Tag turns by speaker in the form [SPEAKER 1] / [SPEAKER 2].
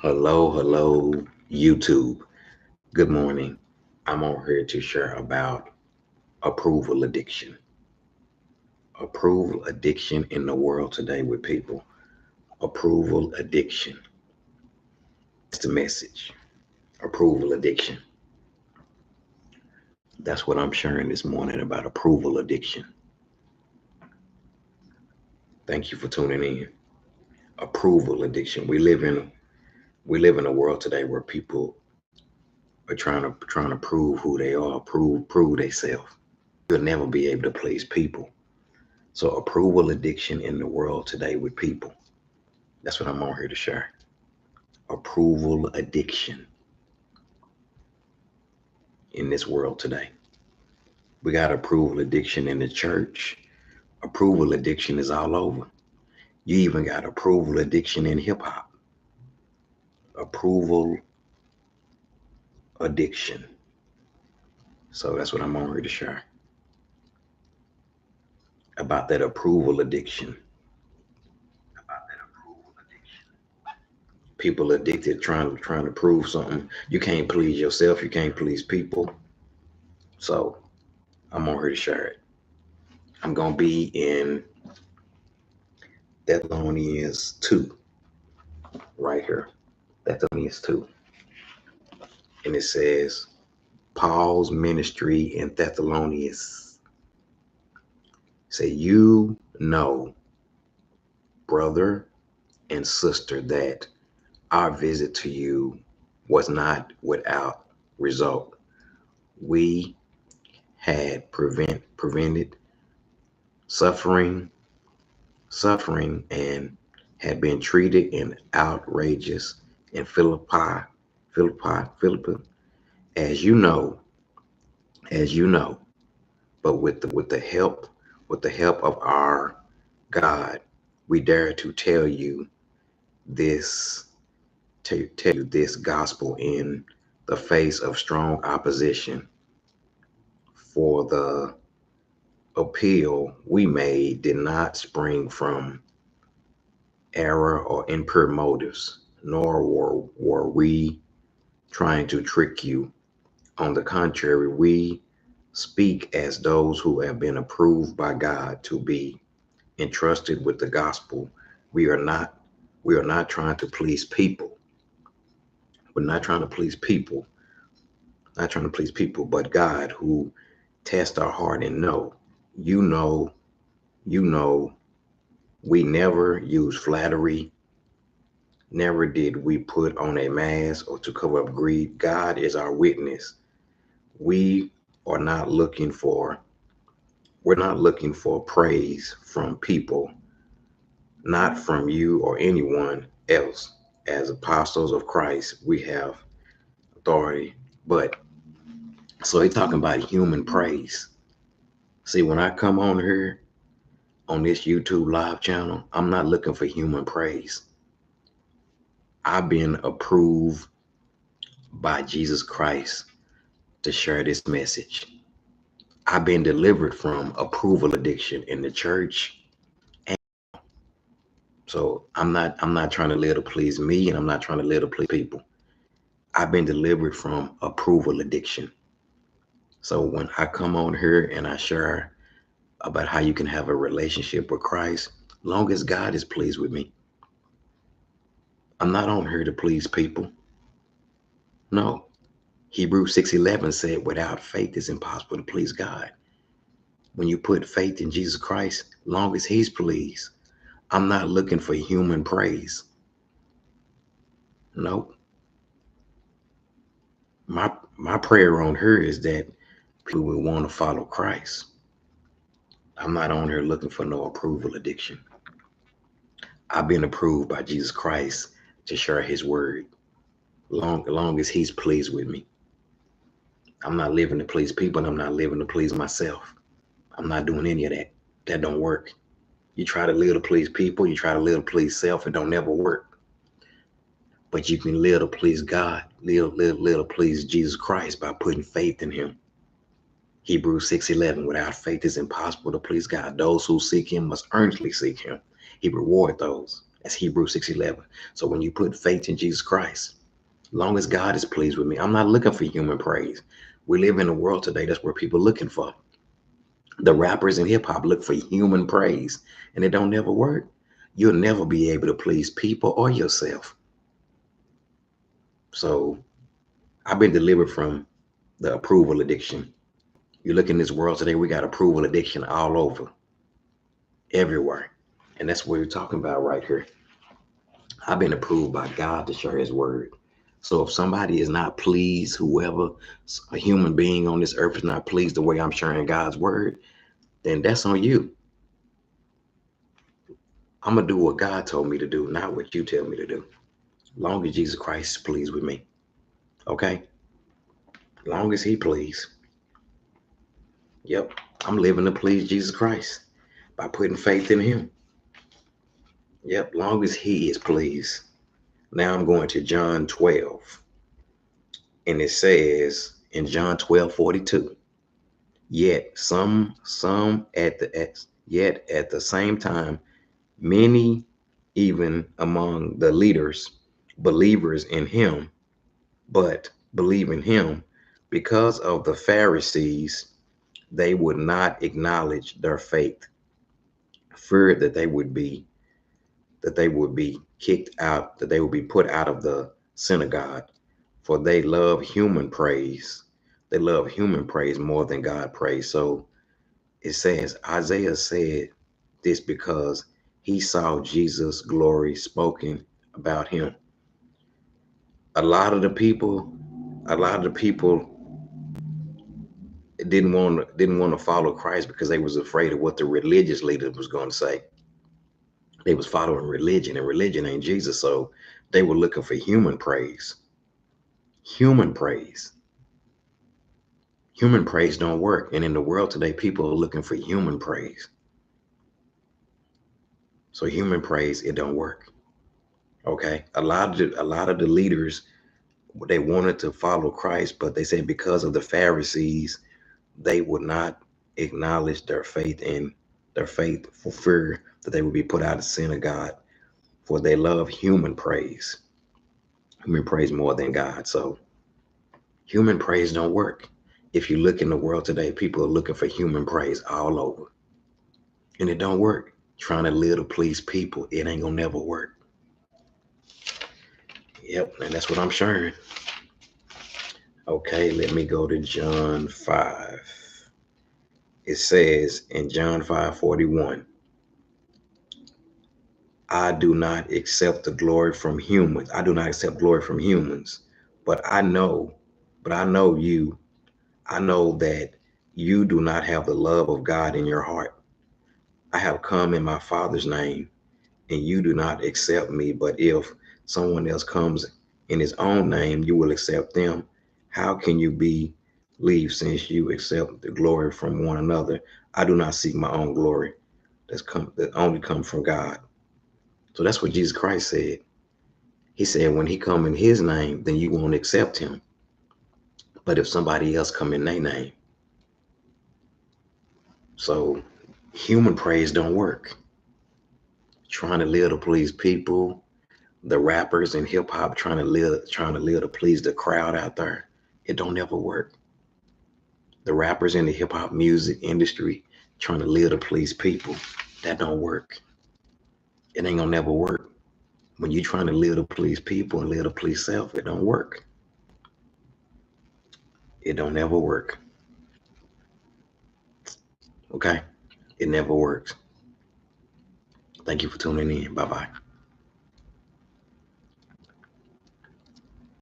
[SPEAKER 1] Hello, YouTube. Good morning. I'm on here to share about approval addiction. Approval addiction in the world today with people. Approval addiction. That's the message. Approval addiction. That's what I'm sharing this morning about approval addiction. Thank you for tuning in. Approval addiction. We live in a world today where people are trying to prove who they are, prove themselves. You'll never be able to please people. So approval addiction in the world today with people. That's what I'm on here to share. Approval addiction in this world today. We got approval addiction in the church. Approval addiction is all over. You even got approval addiction in hip hop. Approval addiction. So that's what I'm on here to share about that approval addiction. People addicted trying to prove something. You can't please yourself. You can't please people. So I'm on here to share it. I'm gonna be in Thessalonians 2 right here. Thessalonians 2. And it says Paul's ministry in Thessalonians. Say, you know, brother and sister, that our visit to you was not without result. We had prevented suffering, and had been treated in outrageous in Philippi, as you know, as you know, but with the help of our God, we dare to this tell you this gospel in the face of strong opposition. For the appeal we made did not spring from error or impure motives, nor were we trying to trick you. On the contrary, we speak as those who have been approved by God to be entrusted with the gospel. We are not we are not trying to please people. We're not trying to please people, not trying to please people, but God, who tests our heart and you know, you know, we never use flattery. Never did we put on a mask or to cover up greed. God is our witness. We are not looking for we're not looking for praise from people, not from you or anyone else. As apostles of Christ, we have authority. But so he's talking about human praise. See, when I come on here on this YouTube live channel, I'm not looking for human praise. I've been approved by Jesus Christ to share this message. I've been delivered from approval addiction in the church. And so I'm not trying to live to please me, and I'm not trying to live to please people. I've been delivered from approval addiction. So when I come on here and I share about how you can have a relationship with Christ, long as God is pleased with me. I'm not on here to please people. No. Hebrews 6:11 said, without faith it's impossible to please God. When you put faith in Jesus Christ, long as he's pleased, I'm not looking for human praise. Nope. My prayer on her is that people will want to follow Christ. I'm not on here looking for no approval addiction. I've been approved by Jesus Christ to share his word. Long as he's pleased with me. I'm not living to please people, and I'm not living to please myself. I'm not doing any of that. That don't work. You try to live to please people, you try to live to please self, it don't never work. But you can live to please God, live to please Jesus Christ by putting faith in him. Hebrews 6:11, without faith it's impossible to please God. Those who seek him must earnestly seek him. He reward those. That's Hebrews 6:11. So when you put faith in Jesus Christ, long as God is pleased with me, I'm not looking for human praise. We live in a world today that's where people are looking for. The rappers and hip hop look for human praise, and it don't never work. You'll never be able to please people or yourself. So I've been delivered from the approval addiction. You look in this world today, we got approval addiction all over, everywhere. And that's what we're talking about right here. I've been approved by God to share his word. So if somebody is not pleased, whoever, a human being on this earth is not pleased the way I'm sharing God's word, then that's on you. I'm going to do what God told me to do, not what you tell me to do. Long as Jesus Christ is pleased with me. Okay? Long as he pleased. Yep. I'm living to please Jesus Christ by putting faith in him. Yep. Long as he is pleased. Now I'm going to John 12. And it says in John 12:42, yet yet at the same time, many even among the leaders, believers in him, but believe in him because of the Pharisees, they would not acknowledge their faith, feared that they would be kicked out, that they would be put out of the synagogue, for they love human praise. They love human praise more than God praise. So it says, Isaiah said this because he saw Jesus' glory spoken about him. A lot of the people didn't want to follow Christ because they was afraid of what the religious leaders was going to say. They was following religion, and religion ain't Jesus. So they were looking for human praise. Human praise. Human praise don't work. And in the world today, people are looking for human praise. So human praise, it don't work. Okay. A lot of the leaders, they wanted to follow Christ, but they said because of the Pharisees, they would not acknowledge their faith for fear that they would be put out of synagogue, for they love human praise more than God. So human praise don't work. If you look in the world today, people are looking for human praise all over, and it don't work. Trying to live to please people, it ain't gonna never work. Yep, and that's what I'm sharing. Okay, let me go to John 5. It says in John 5:41, I do not accept the glory from humans. I do not accept glory from humans, but I know you. I know that you do not have the love of God in your heart. I have come in my Father's name, and you do not accept me. But if someone else comes in his own name, you will accept them. How can you believe since you accept the glory from one another? I do not seek my own glory. That only come from God. So that's what Jesus Christ said. He said when he come in his name, then you won't accept him. But if somebody else come in their name, so human praise don't work. Trying to live to please people, the rappers and hip hop trying to live to please the crowd out there, it don't ever work. The rappers in the hip hop music industry trying to live to please people, that don't work. It ain't gonna never work. When you trying to live to please people and live to please self, it don't work. It don't ever work. Okay? It never works. Thank you for tuning in. Bye-bye.